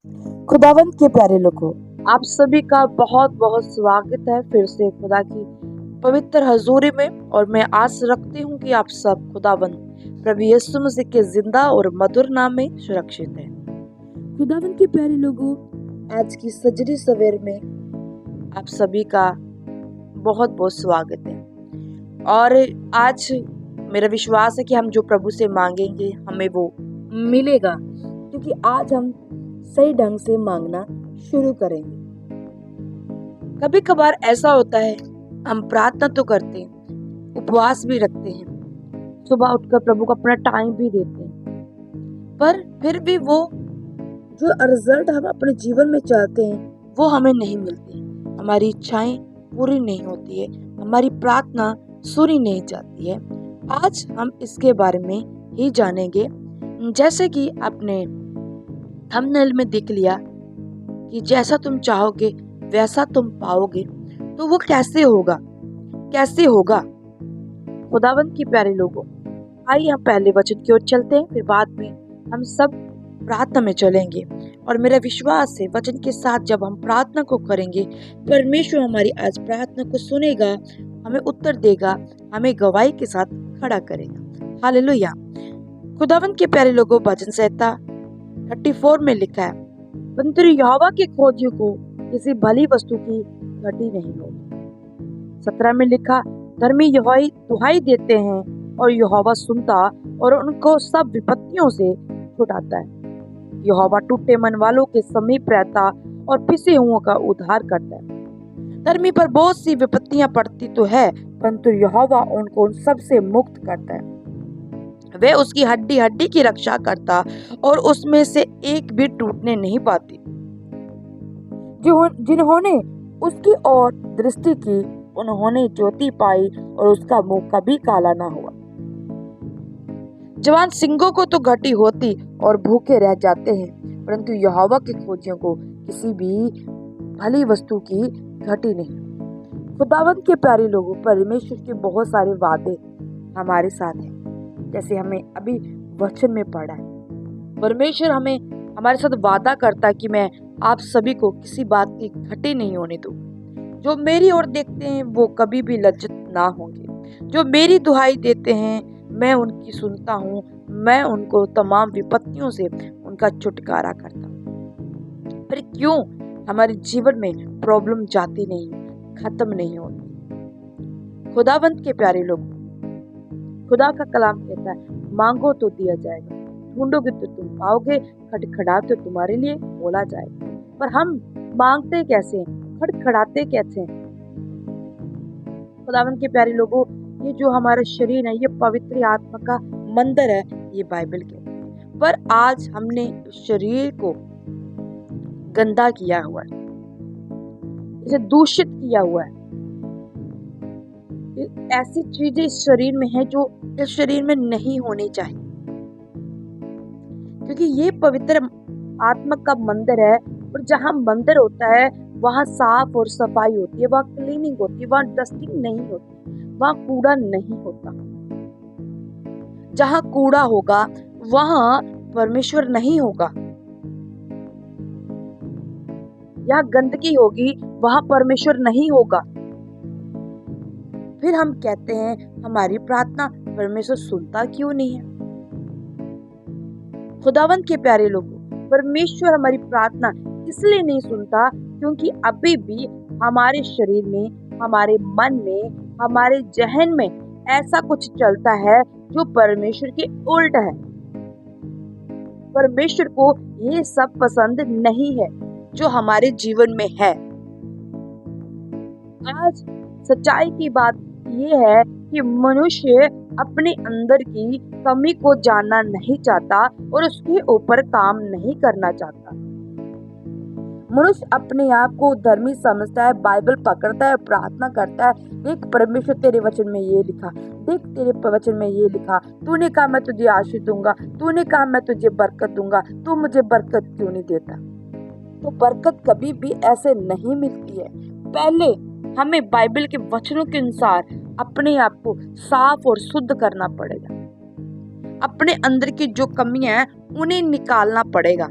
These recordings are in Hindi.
खुदावंत के प्यारे लोगों, आप सभी का बहुत बहुत स्वागत है फिर से खुदा की पवित्र हजूरी में। और मैं आस रखती हूँ कि आप सब खुदावंत प्रभु यीशु मसीह के जिंदा और मधुर नाम में सुरक्षित हैं। खुदावंत के प्यारे लोगों, आज की सजरी सवेर में आप सभी का बहुत बहुत स्वागत है। और आज मेरा विश्वास है कि हम जो प्रभु से मांगेंगे हमें वो मिलेगा, क्योंकि आज हम सही ढंग से मांगना शुरू करेंगे। कभी कभार ऐसा होता है, हम प्रार्थना तो करते हैं, उपवास भी रखते हैं, सुबह उठकर प्रभु को अपना टाइम भी देते हैं, पर फिर भी वो जो रिजल्ट हम अपने जीवन में चाहते हैं वो हमें नहीं मिलती। हमारी इच्छाएं पूरी नहीं होती है, हमारी प्रार्थना सुनी नहीं जाती है। आज हम इसके बारे में ही जानेंगे। जैसे कि आपने थंबनेल में देख लिया कि जैसा तुम चाहोगे वैसा तुम पाओगे, तो वो कैसे होगा, कैसे होगा। खुदावंत की प्यारे लोगों, आइए हम पहले वचन की ओर चलते हैं, फिर बाद में हम सब प्रार्थना में चलेंगे। और मेरा विश्वास है वचन के साथ जब हम प्रार्थना को करेंगे, परमेश्वर हमारी आज प्रार्थना को सुनेगा, हमें उत्तर देगा, हमें गवाही के साथ खड़ा करेगा। हालेलुया। खुदावंत के प्यारे लोगों, भजन संहिता 34 में लिखा है, परंतु यहोवा के खोजियों को किसी भली वस्तु की घटी नहीं होगी। 17 में लिखा, धर्मी यहोवा दुहाई देते हैं और यहोवा सुनता और उनको सब विपत्तियों से छुड़ाता है। यहोवा टूटे मन वालों के समीप रहता और पिसे हुओं का उद्धार करता है। धर्मी पर बहुत सी विपत्तियां पड़ती तो है, परंतु यहोवा उनको उन सब से मुक्त करता है। वे उसकी हड्डी हड्डी की रक्षा करता और उसमें से एक भी टूटने नहीं पाती। जिन्होंने उसकी ओर दृष्टि की उन्होंने ज्योति पाई और उसका मुंह कभी काला ना हुआ। जवान सिंहों को तो घटी होती और भूखे रह जाते हैं, परंतु यहोवा के खोजियों को किसी भी भली वस्तु की घटी नहीं। खुदावंत के प्यारे लोगों, परमेश्वर के बहुत सारे वादे हमारे साथ हैं। जैसे हमें अभी वचन में पढ़ा है, परमेश्वर हमें हमारे साथ वादा करता है कि मैं आप सभी को किसी बात की घटी नहीं होने दूंगा। जो मेरी ओर देखते हैं वो कभी भी लज्जित ना होंगे। जो मेरी दुहाई देते हैं मैं उनकी सुनता हूँ, मैं उनको तमाम विपत्तियों से उनका छुटकारा करता हूँ। पर क्यों हमारे जीवन में प्रॉब्लम जाती नहीं, खत्म नहीं होती। खुदावंत के प्यारे लोग, खुदा का कलाम कहता है, मांगो तो दिया जाएगा, ढूंढोगे तो तुम पाओगे, खटखड़ाते तो तुम्हारे लिए खोला जाएगा। पर हम मांगते कैसे हैं, खटखड़ाते कैसे हैं। खुदावंत के प्यारे लोगों, ये जो हमारा शरीर है ये पवित्र आत्मा का मंदिर है, ये बाइबल के। पर आज हमने शरीर को गंदा किया हुआ है, इसे दूषित किया हुआ है। ऐसी चीजें इस शरीर में है जो इस शरीर में नहीं होनी चाहिए, क्योंकि ये पवित्र आत्मा का मंदिर है। और जहाँ मंदिर होता है वहाँ साफ और सफाई होती है, वहाँ क्लीनिंग होती है, वहाँ डस्टिंग नहीं होती, वहाँ कूड़ा नहीं होता। जहाँ कूड़ा होगा वहाँ परमेश्वर नहीं होगा, यहाँ गंदगी होगी वहाँ परमेश्वर नहीं होगा। फिर हम कहते हैं हमारी प्रार्थना परमेश्वर सुनता क्यों नहीं है। खुदावंत के प्यारे लोगों, परमेश्वर हमारी प्रार्थना इसलिए नहीं सुनता क्योंकि अभी भी हमारे शरीर में, हमारे मन में, हमारे जहन में ऐसा कुछ चलता है जो परमेश्वर के उल्ट है। परमेश्वर को ये सब पसंद नहीं है जो हमारे जीवन में है। आज सच्चाई की बात ये है कि मनुष्य अपने अंदर की कमी को जानना नहीं चाहता और उसके ऊपर काम नहीं करना चाहता। मनुष्य अपने आप को धर्मी समझता है, बाइबल पकड़ता है, प्रार्थना करता है, देख परमेश्वर तेरे वचन में ये लिखा, देख तेरे वचन में ये लिखा, तूने कहा मैं तुझे आशीष दूंगा, तूने कहा मैं तुझे बरकत दूंगा, तू मुझे बरकत क्यों नहीं देता। तो बरकत कभी भी ऐसे नहीं मिलती है। पहले हमें बाइबल के वचनों के अनुसार अपने आप को साफ और शुद्ध करना पड़ेगा। अपने अंदर की जो कमियां हैं उन्हें निकालना पड़ेगा।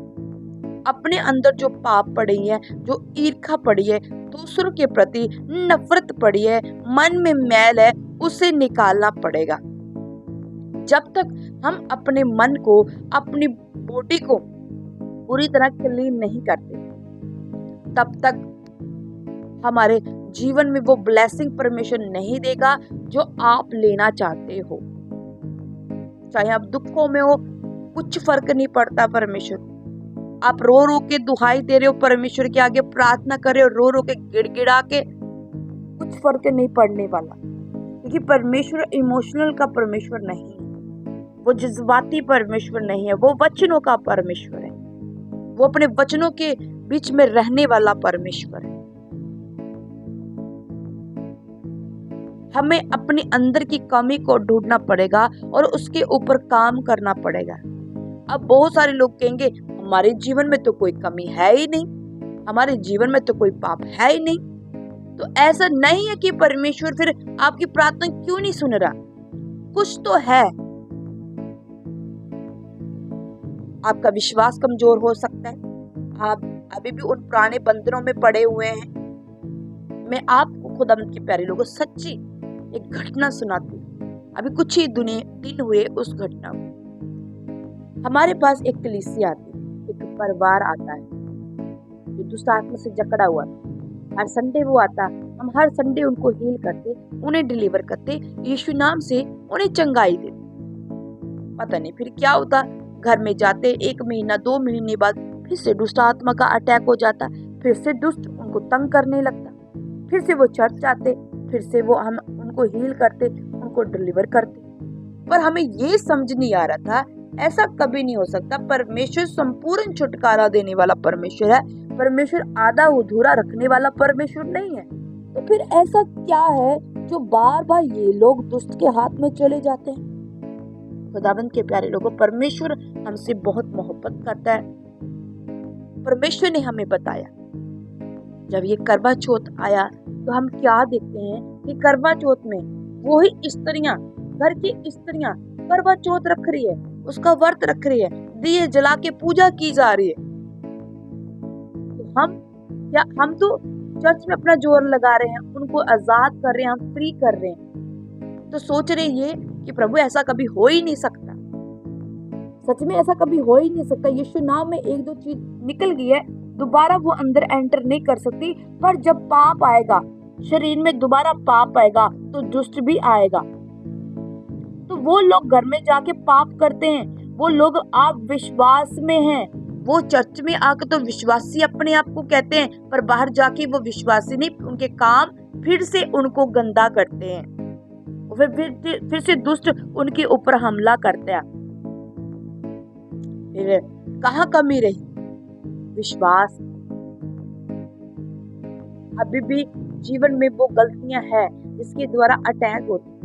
अपने अंदर जो पाप पड़ी है, जो ईर्ष्या पड़ी है, दूसरों के प्रति नफरत पड़ी है, मन में मैल है, उसे निकालना पड़ेगा। जब तक हम अपने मन को, अपनी बॉडी को पूरी तरह क्लीन नहीं करते, तब तक हमारे जीवन में वो ब्लेसिंग परमेश्वर नहीं देगा जो आप लेना चाहते हो। चाहे आप दुखों में हो, कुछ फर्क नहीं पड़ता परमेश्वर। आप रो रो के दुहाई दे रहे हो परमेश्वर के आगे, प्रार्थना कर रहे हो रो रो के, गिड़गिड़ा के, कुछ फर्क नहीं पड़ने वाला। क्योंकि परमेश्वर इमोशनल का परमेश्वर नहीं है, वो जज्बाती परमेश्वर नहीं है, वो वचनों का परमेश्वर है, वो अपने वचनों के बीच में रहने वाला परमेश्वर है। हमें अपने अंदर की कमी को ढूंढना पड़ेगा और उसके ऊपर काम करना पड़ेगा। अब बहुत सारे लोग कहेंगे हमारे जीवन में तो कोई कमी है ही नहीं, हमारे जीवन में तो कोई पाप है ही नहीं। तो ऐसा नहीं है कि परमेश्वर फिर आपकी प्रार्थना क्यों नहीं सुन रहा, कुछ तो है। आपका विश्वास कमजोर हो सकता है, आप अभी भी उन पुराने बंधनों में पड़े हुए हैं। मैं आपको खुदा के प्यारे लोगों सच्ची एक घटना सुनाती हूँ। अभी कुछ ही दिन हुए उस घटना को। हमारे पास एक कलीसिया आती है, एक परिवार आता है जो दुष्ट आत्मा से जकड़ा हुआ। हर संडे वो आता, हम हर संडे उनको हील करते, उन्हें डिलीवर करते, यीशु नाम से उन्हें चंगाई देते। पता नहीं फिर क्या होता, घर में जाते 1 महीना 2 महीने बाद फिर से दुष्ट आत्मा का अटैक हो जाता, फिर से दुष्ट उनको तंग करने लगता, फिर से वो चर्च जाते, फिर से वो हम उनको हील करते, उनको डिलीवर करते। पर हमें ये समझ नहीं आ रहा था, ऐसा कभी नहीं हो सकता। परमेश्वर संपूर्ण छुटकारा देने वाला परमेश्वर है, परमेश्वर आधा अधूरा रखने वाला परमेश्वर नहीं है। तो फिर ऐसा क्या है जो बार बार ये लोग दुष्ट के हाथ में चले जाते हैं? खुदावंद के प्यारे लोगों, परमेश्वर हमसे बहुत मोहब्बत करता है। परमेश्वर ने हमें बताया, जब ये करवा चौथ आया तो हम क्या देखते हैं कि करवा चौथ में वही स्त्रियां, घर की स्त्रियां करवा चौथ रख रही है, उसका व्रत रख रही है, दिए जला के पूजा की जा रही है। तो हम तो चर्च में अपना जोर लगा रहे हैं, उनको आजाद कर रहे हैं, हम फ्री कर रहे हैं। तो सोच रहे ये कि प्रभु ऐसा कभी हो ही नहीं सकता, सच में ऐसा कभी हो ही नहीं सकता। यीशु नाम में 1-2 चीज निकल गई है, दोबारा वो अंदर एंटर नहीं कर सकती। पर जब पाप आएगा, शरीर में दोबारा पाप आएगा तो दुष्ट भी आएगा। तो वो लोग घर में जाके पाप करते हैं, वो लोग आप विश्वास में हैं, वो चर्च में आकर तो विश्वासी अपने आप को कहते हैं, पर बाहर जाके वो विश्वासी नहीं, उनके काम फिर से उनको गंदा करते हैं, फिर से दुष्ट उनके ऊपर हमला करते हैं। फिर कहाँ कमी रही? विश्वास। अभी भी जीवन में वो गलतियां हैं जिसके द्वारा अटैक होते।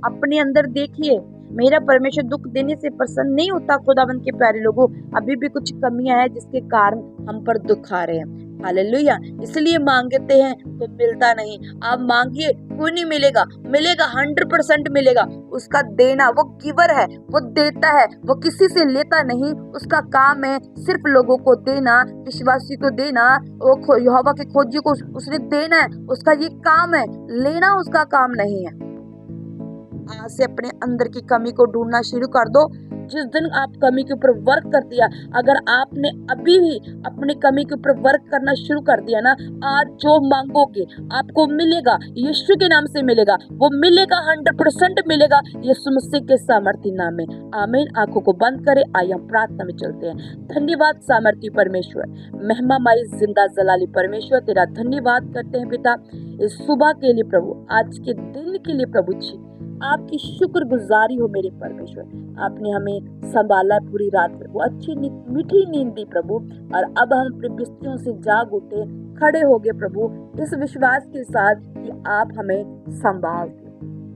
अपने अंदर देखिए, मेरा परमेश्वर दुख देने से प्रसन्न नहीं होता। खुदावंद के प्यारे लोगों, अभी भी कुछ कमियां हैं जिसके कारण हम पर दुख आ रहे हैं। हालेलुया। इसलिए मांगते हैं तो मिलता नहीं। आप मांगिए, कोई नहीं मिलेगा, मिलेगा 100% मिलेगा। उसका देना, वो गिवर है, वो देता है, वो किसी से लेता नहीं। उसका काम है सिर्फ लोगों को देना, विश्वासी को देना, वो यहोवा के खोजी को उसने देना है। उसका ये काम है, लेना उसका काम नहीं है। आज से अपने अंदर की कमी को ढूंढना शुरू कर दो। जिस दिन आप कमी के ऊपर वर्क कर दिया, अगर आपने अभी भी अपनी कमी के ऊपर वर्क करना शुरू कर दिया ना, आज जो मांगोगे आपको मिलेगा, यीशु के नाम से मिलेगा, वो मिलेगा, 100% मिलेगा, यीशु मसीह के सामर्थी नाम में। आमीन। आंखों को बंद करें, आइए हम प्रार्थना में चलते हैं। धन्यवाद सामर्थी परमेश्वर, महिमामय जिंदा जलाली परमेश्वर, तेरा धन्यवाद करते हैं पिता इस सुबह के लिए प्रभु, आज के दिन के लिए प्रभु जी। आपकी शुक्रगुजारी हो मेरे परमेश्वर, आपने हमें संभाला पूरी रात प्रभु, अच्छी मीठी नींद दी प्रभु, और अब हम अपने बिस्तरों से जाग उठे, खड़े हो गए प्रभु, इस विश्वास के साथ कि आप हमें संभालते।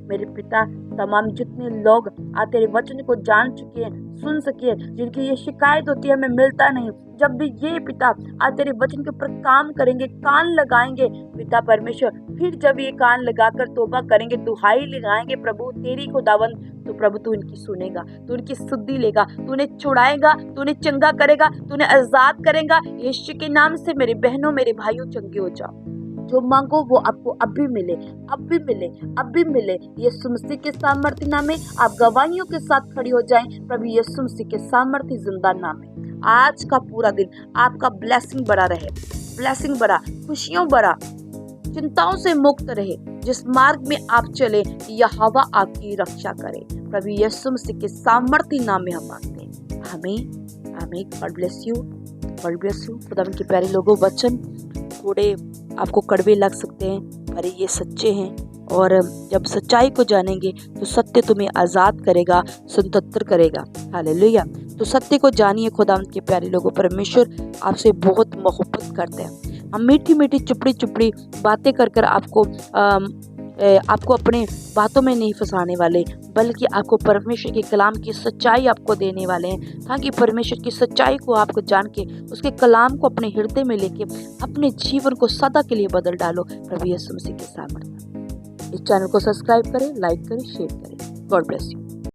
मेरे पिता, तमाम जितने लोग आज तेरे वचन को जान चुके हैं, सुन सके, जिनकी ये शिकायत होती है हमें मिलता नहीं, जब भी ये पिता आज तेरे वचन के ऊपर काम करेंगे, कान लगाएंगे पिता परमेश्वर, फिर जब ये कान लगाकर तौबा करेंगे, दुहाई लगाएंगे प्रभु तेरी खुदावन, तो प्रभु तू इनकी सुनेगा, तू इनकी सुधि लेगा, तू उन्हें छुड़ाएगा, तू उन्हें चंगा करेगा, तू उन्हें आजाद करेगा। यीशु के नाम से मेरे बहनों मेरे भाइयों चंगे हो जाओ। जो मांगो वो आपको अब भी मिले, अब भी मिले, अब भी मिले। यीशु मसीह के सामर्थ्य नाम में आप गवाहियों के साथ खड़ी हो जाएं प्रभु यीशु मसीह के सामर्थ्य जिंदा नाम में। आज का पूरा दिन आपका ब्लेसिंग बड़ा रहे, ब्लेसिंग बड़ा, खुशियों बड़ा, चिंताओं से मुक्त रहे। जिस मार्ग में आप चले यह हवा आपकी रक्षा करे प्रभु यीशु मसीह के सामर्थ्य नाम में हम मांगते हैं। आमीन आमीन। God bless you, God bless you. खुदा के प्यारे लोगों, वचन थोड़े आपको कड़वे लग सकते हैं पर ये सच्चे हैं, और जब सच्चाई को जानेंगे तो सत्य तुम्हें आज़ाद करेगा, स्वतंत्र करेगा। हालेलुया। तो सत्य को जानिए खुदा के प्यारे लोगों, परमेश्वर आपसे बहुत मोहब्बत करते हैं। हम मीठी मीठी चुपड़ी चुपड़ी बातें कर कर आपको अपने बातों में नहीं फंसाने वाले, बल्कि आपको परमेश्वर के कलाम की सच्चाई आपको देने वाले हैं, ताकि परमेश्वर की सच्चाई को आपको जान के उसके कलाम को अपने हृदय में लेके अपने जीवन को सदा के लिए बदल डालो प्रभु यीशु मसीह के सामर्थ्य। इस चैनल को सब्सक्राइब करें, लाइक करें, शेयर करें। God bless you.